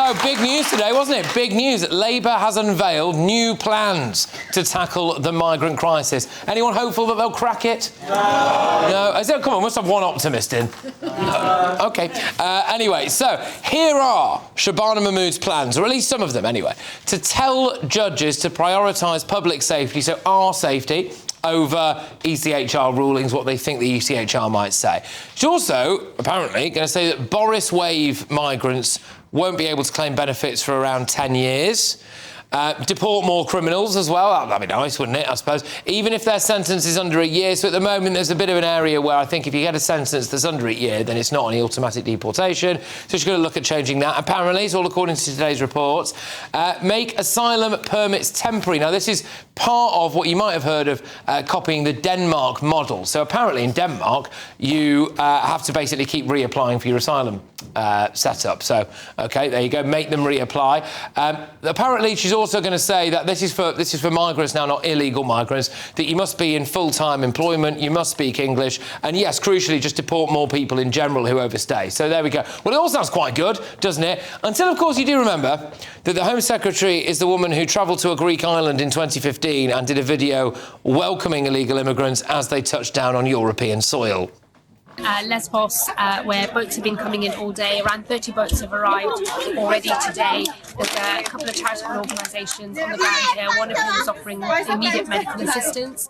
So, big news today, wasn't it? Big news. Labour has unveiled new plans to tackle the migrant crisis. Anyone hopeful that they'll crack it? No? I said, come on, we must have one optimist in. OK. Anyway, so here are Shabana Mahmood's plans, or at least some of them anyway, to tell judges to prioritise public safety, so our safety, over ECHR rulings, what they think the ECHR might say. She's also, apparently, going to say that Boris Wave migrants won't be able to claim benefits for around 10 years. Deport more criminals as well. That'd be nice, wouldn't it, I suppose? Even if their sentence is under a year. So at the moment, there's a bit of an area where I think if you get a sentence that's under a year, then it's not any automatic deportation. So she's going to look at changing that. Apparently, it's all according to today's reports. Make asylum permits temporary. Now, this is part of what you might have heard of copying the Denmark model. So apparently in Denmark, you have to basically keep reapplying for your asylum setup. So, OK, there you go. Make them reapply. Apparently, she's also going to say that this is for migrants now, not illegal migrants, that you must be in full-time employment, you must speak English, and yes, crucially, just deport more people in general who overstay. So there we go. Well, it all sounds quite good, doesn't it? Until, of course, you do remember that the Home Secretary is the woman who travelled to a Greek island in 2015 and did a video welcoming illegal immigrants as they touched down on European soil. Lesbos, where boats have been coming in all day. Around 30 boats have arrived already today. There's a couple of charitable organisations on the ground here, one of whom is offering immediate medical assistance.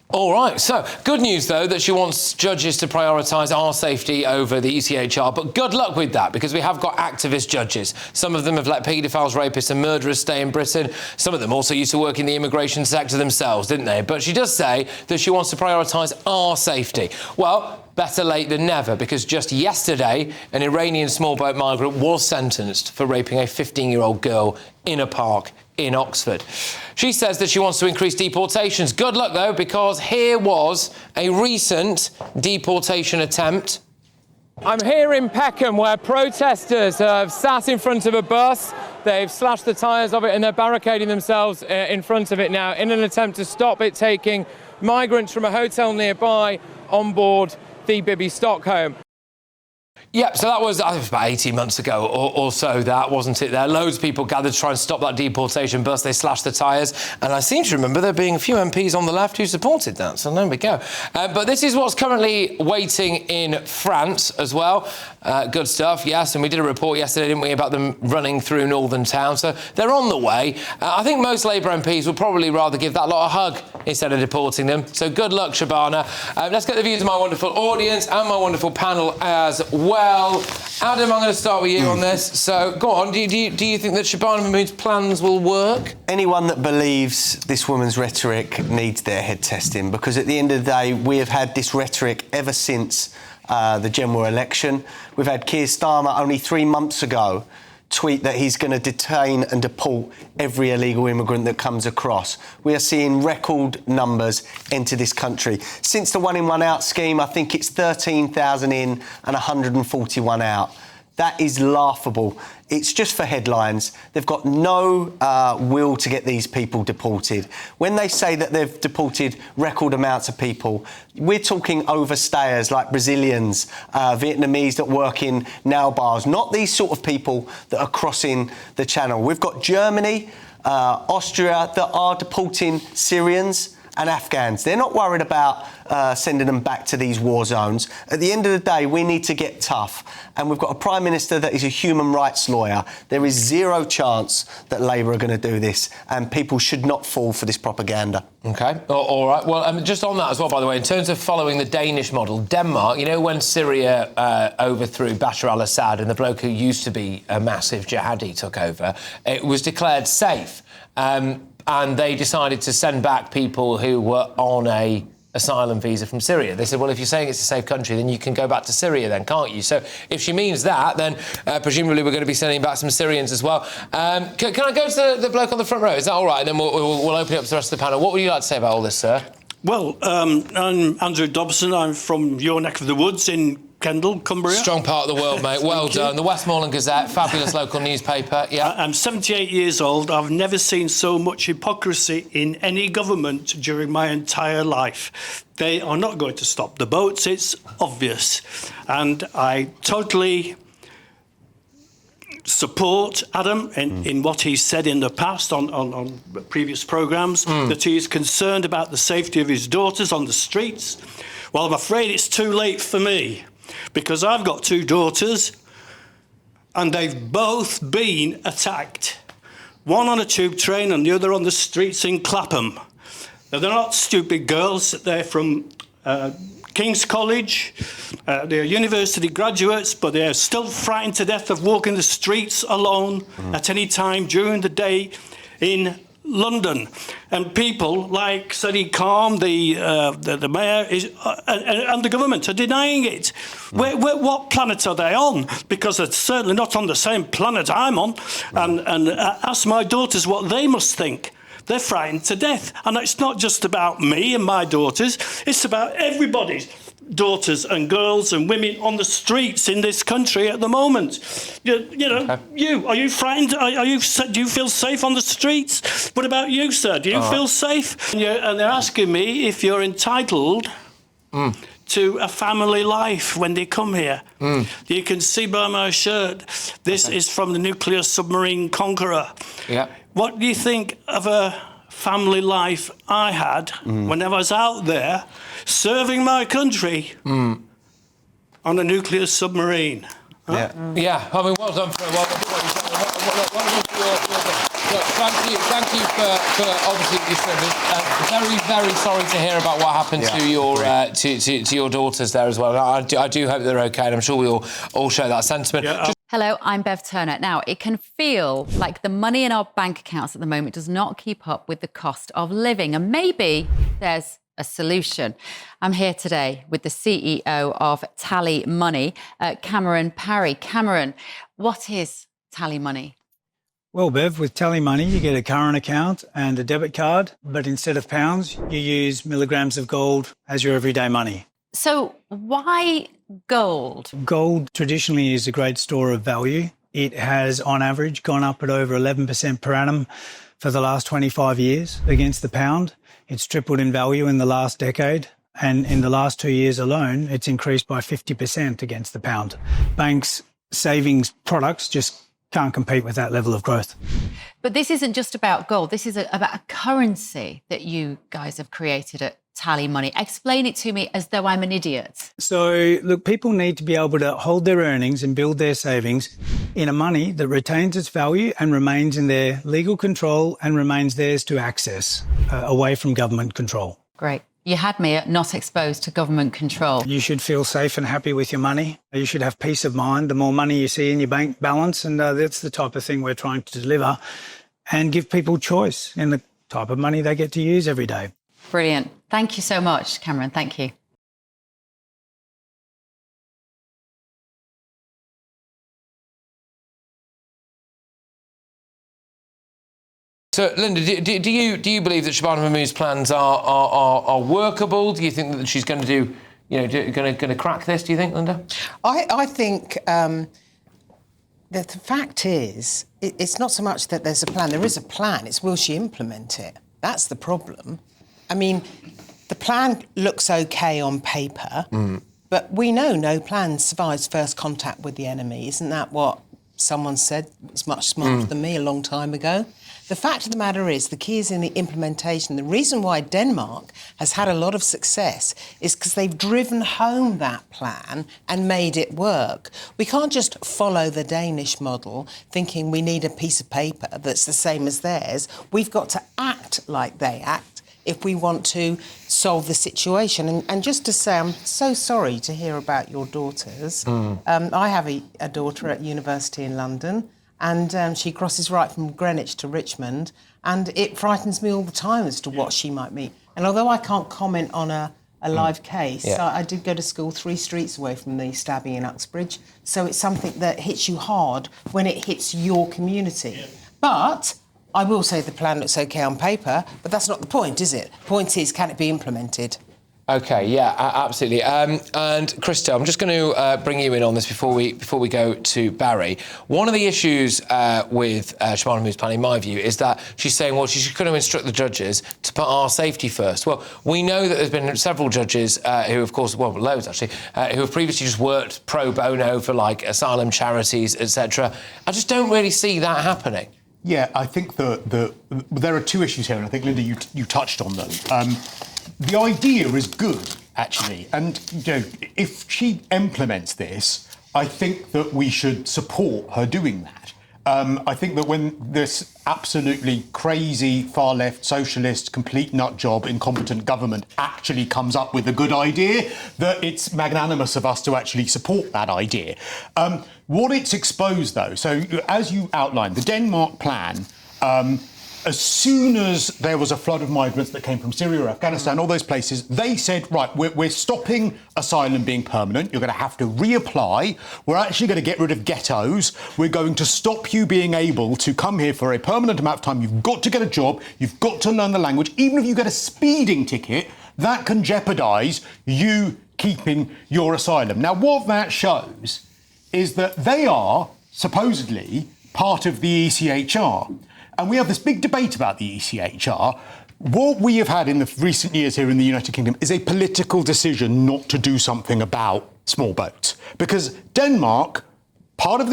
All right, so good news, though, that she wants judges to prioritise our safety over the ECHR, but good luck with that, because we have got activist judges. Some of them have let paedophiles, rapists and murderers stay in Britain. Some of them also used to work in the immigration sector themselves, didn't they? But she does say that she wants to prioritise our safety. Well, better late than never, because just yesterday, an Iranian small boat migrant was sentenced for raping a 15-year-old girl in a park in Oxford. She says that she wants to increase deportations. Good luck, though, because here was a recent deportation attempt. I'm here in Peckham, where protesters have sat in front of a bus. They've slashed the tyres of it and they're barricading themselves in front of it now in an attempt to stop it taking migrants from a hotel nearby on board the Bibi Stockholm. Yep, so that was about 18 months ago or so, that, wasn't it? There loads of people gathered to try and stop that deportation bus. They slashed the tyres, and I seem to remember there being a few MPs on the left who supported that, so there we go. But this is what's currently waiting in France as well. Good stuff, yes, and we did a report yesterday, didn't we, about them running through Northern Town, so they're on the way. I think most Labour MPs would probably rather give that lot a hug instead of deporting them, so good luck, Shabana. Let's get the views of my wonderful audience and my wonderful panel as well. Adam, I'm going to start with you on this. So, go on. Do you think that Shabana Mahmood's plans will work? Anyone that believes this woman's rhetoric needs their head testing, because at the end of the day, we have had this rhetoric ever since the general election. We've had Keir Starmer only 3 months ago tweet that he's going to detain and deport every illegal immigrant that comes across. We are seeing record numbers enter this country. Since the one in, one out scheme, I think it's 13,000 in and 141 out. That is laughable. It's just for headlines. They've got no will to get these people deported. When they say that they've deported record amounts of people, we're talking overstayers like Brazilians, Vietnamese that work in nail bars, not these sort of people that are crossing the channel. We've got Germany, Austria that are deporting Syrians and Afghans. They're not worried about sending them back to these war zones. At the end of the day, we need to get tough. And we've got a Prime Minister that is a human rights lawyer. There is zero chance that Labour are going to do this, and people should not fall for this propaganda. OK, all right. Well, just on that as well, by the way, in terms of following the Danish model, Denmark, you know, when Syria overthrew Bashar al-Assad and the bloke who used to be a massive jihadi took over, it was declared safe. And they decided to send back people who were on a asylum visa from Syria. They said, well, if you're saying it's a safe country, then you can go back to Syria then, can't you? So if she means that, then presumably we're going to be sending back some Syrians as well. Can I go to the bloke on the front row? Is that all right? And then we'll open it up to the rest of the panel. What would you like to say about all this, sir? Well, I'm Andrew Dobson. I'm from your neck of the woods in Kendal, Cumbria. Strong part of the world, mate. Well done. The Westmoreland Gazette, fabulous local newspaper. Yeah. I'm 78 years old. I've never seen so much hypocrisy in any government during my entire life. They are not going to stop the boats, it's obvious. And I totally support Adam in what he's said in the past on previous programmes, that he's concerned about the safety of his daughters on the streets. Well, I'm afraid it's too late for me, because I've got 2 daughters and they've both been attacked. One on a tube train and the other on the streets in Clapham. Now, they're not stupid girls. They're from King's College. They're university graduates, but they're still frightened to death of walking the streets alone at any time during the day in London. And people like Sadiq Khan, the mayor, and the government are denying it. What planet are they on? Because they're certainly not on the same planet I'm on. And ask my daughters what they must think. They're frightened to death. And it's not just about me and my daughters, it's about everybody's daughters and girls and women on the streets in this country at the moment. Are you frightened? Do you feel safe on the streets? What about you, sir? Do you feel safe? And they're asking me if you're entitled to a family life when they come here. You can see by my shirt, this is from the nuclear submarine Conqueror. Yeah. What do you think of a family life I had when I was out there serving my country on a nuclear submarine? Huh? Yeah, I mean, well done for your thank you for obviously your service. Very, very sorry to hear about what happened to your to your daughters there as well. I do hope they're okay, and I'm sure we all share that sentiment. Yeah, Hello, I'm Bev Turner. Now, it can feel like the money in our bank accounts at the moment does not keep up with the cost of living, and maybe there's a solution. I'm here today with the CEO of TallyMoney, Cameron Parry. Cameron, what is TallyMoney? Well, Bev, with TallyMoney, you get a current account and a debit card, but instead of pounds, you use milligrams of gold as your everyday money. So why gold? Gold traditionally is a great store of value. It has, on average, gone up at over 11% per annum for the last 25 years against the pound. It's tripled in value in the last decade. And in the last 2 years alone, it's increased by 50% against the pound. Banks' savings products just can't compete with that level of growth. But this isn't just about gold. This is about a currency that you guys have created at TallyMoney. Explain it to me as though I'm an idiot. So, look, people need to be able to hold their earnings and build their savings in a money that retains its value and remains in their legal control and remains theirs to access, away from government control. Great. You had me at not exposed to government control. You should feel safe and happy with your money. You should have peace of mind. The more money you see in your bank balance, and that's the type of thing we're trying to deliver, and give people choice in the type of money they get to use every day. Brilliant. Thank you so much, Cameron. Thank you. So, Linda, do you believe that Shabana Mahmood's plans are workable? Do you think that she's going to do, going to crack this? Do you think, Linda? I think that the fact is, it's not so much that there's a plan. There is a plan. It's will she implement it? That's the problem. I mean, the plan looks okay on paper, but we know no plan survives first contact with the enemy. Isn't that what someone said? It's much smarter than me a long time ago. The fact of the matter is, the key is in the implementation. The reason why Denmark has had a lot of success is because they've driven home that plan and made it work. We can't just follow the Danish model thinking we need a piece of paper that's the same as theirs. We've got to act like they act if we want to solve the situation. And just to say, I'm so sorry to hear about your daughters. I have a daughter at university in London, and she crosses right from Greenwich to Richmond, and it frightens me all the time as to what she might meet. And although I can't comment on a live case, I did go to school 3 streets away from the stabbing in Uxbridge, so it's something that hits you hard when it hits your community. But I will say the plan looks okay on paper, but that's not the point, is it? The point is, can it be implemented? OK, yeah, absolutely. And Krista, I'm just going to bring you in on this before we go to Barry. One of the issues with Shabana Mahmood's plan, in my view, is that she's saying, well, she's going to instruct the judges to put our safety first. Well, we know that there's been several judges who, of course, well, loads actually, who have previously just worked pro bono for, like, asylum charities, etc. I just don't really see that happening. Yeah, I think there are two issues here, and I think, Linda, you touched on them. The idea is good, actually, and if she implements this, I think that we should support her doing that. I think that when this absolutely crazy far-left socialist complete nut job incompetent government actually comes up with a good idea, that it's magnanimous of us to actually support that idea. What it's exposed, though, so as you outlined, the Denmark plan, as soon as there was a flood of migrants that came from Syria or Afghanistan, all those places, they said, right, we're stopping asylum being permanent. You're going to have to reapply. We're actually going to get rid of ghettos. We're going to stop you being able to come here for a permanent amount of time. You've got to get a job. You've got to learn the language. Even if you get a speeding ticket, that can jeopardise you keeping your asylum. Now, what that shows is that they are supposedly part of the ECHR. And we have this big debate about the ECHR. What we have had in the recent years here in the United Kingdom is a political decision not to do something about small boats. Because Denmark, part of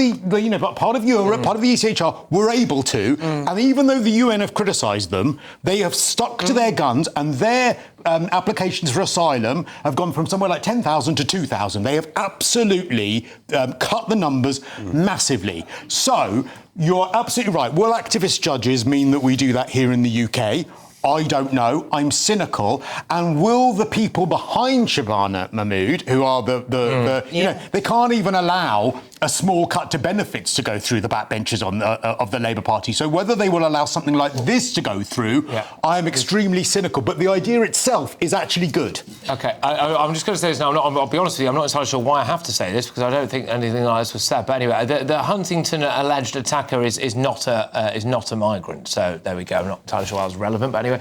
part of Europe, part of the ECHR, were able to. And even though the UN have criticised them, they have stuck to their guns, and their applications for asylum have gone from somewhere like 10,000 to 2,000. They have absolutely cut the numbers massively. So you're absolutely right. Will activist judges mean that we do that here in the UK? I don't know. I'm cynical. And will the people behind Shabana Mahmood, who are they can't even allow a small cut to benefits to go through the backbenches of the Labour Party. So whether they will allow something like this to go through, I am extremely cynical. But the idea itself is actually good. OK, I'm just going to say this now. I'll be honest with you, I'm not entirely sure why I have to say this, because I don't think anything like this was said. But anyway, the Huntington alleged attacker is not a migrant. So there we go. I'm not entirely sure that was relevant. But anyway,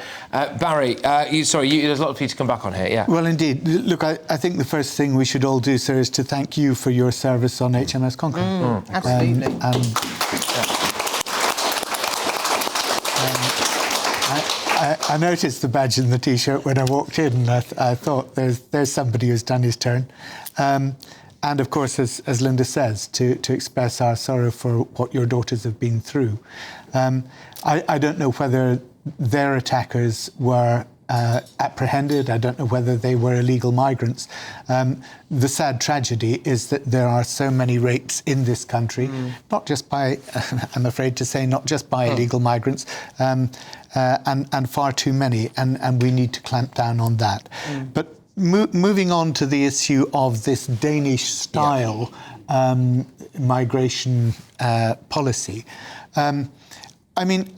Barry, there's a lot of people to come back on here. Yeah. Well, indeed. Look, I think the first thing we should all do, sir, is to thank you for your service on HMS Conqueror. Absolutely. I noticed the badge and the T-shirt when I walked in, and I thought there's somebody who's done his turn. And of course, as Linda says, to express our sorrow for what your daughters have been through. I don't know whether their attackers were apprehended. I don't know whether they were illegal migrants. The sad tragedy is that there are so many rapes in this country, not just by, I'm afraid to say, not just by illegal migrants, and far too many, and we need to clamp down on that. But moving on to the issue of this Danish-style migration policy, I mean,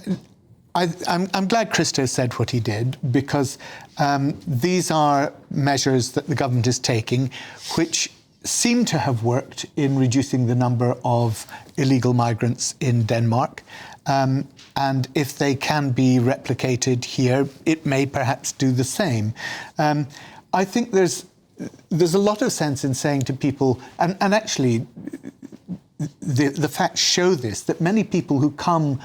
I'm glad Krista said what he did, because these are measures that the government is taking which seem to have worked in reducing the number of illegal migrants in Denmark. And if they can be replicated here, it may perhaps do the same. I think there's a lot of sense in saying to people, and actually the facts show this, that many people who come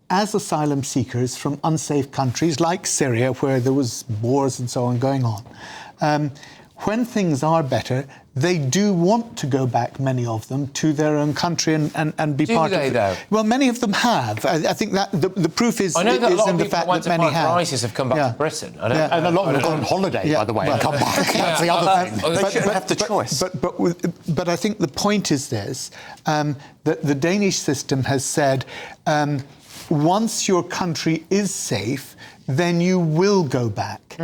as asylum seekers from unsafe countries like Syria, where there was wars and so on going on, when things are better, they do want to go back, many of them, to their own country and be part of it. Though? Well, many of them have. I think that the proof is in the fact that many have. I know that a lot of people went to fight for ISIS have come back to Britain. And a lot of them have gone on holiday, by the way, and come back. That's the other thing. They shouldn't have the choice. But I think the point is this, that the Danish system has said, once your country is safe, then you will go back.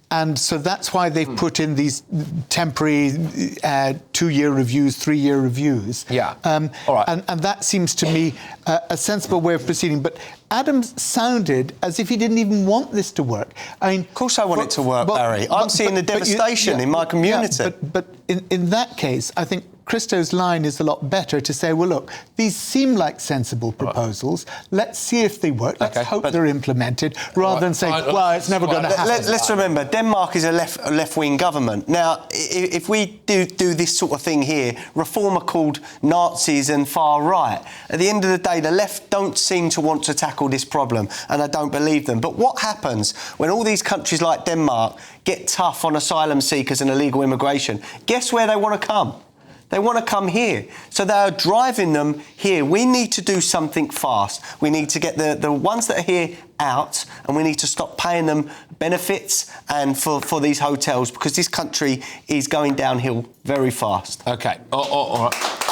And so that's why they've put in these temporary 2-year reviews, 3-year reviews. All right. And that seems to me a sensible way of proceeding. But Adam sounded as if he didn't even want this to work. I mean, of course I want it to work, Barry. I'm seeing the devastation in my community. But in that case, I think Christo's line is a lot better to say, well, look, these seem like sensible proposals. Let's see if they work. Let's hope they're implemented, rather than say, well, it's never going to happen. Let's remember, Denmark is a left-wing government. Now, if we do this sort of thing here, Reform are called Nazis and far right. At the end of the day, the left don't seem to want to tackle this problem, and I don't believe them. But what happens when all these countries like Denmark get tough on asylum seekers and illegal immigration? Guess where they want to come? They want to come here. So they are driving them here. We need to do something fast. We need to get the ones that are here out, and we need to stop paying them benefits and for these hotels, because this country is going downhill very fast. OK. All right.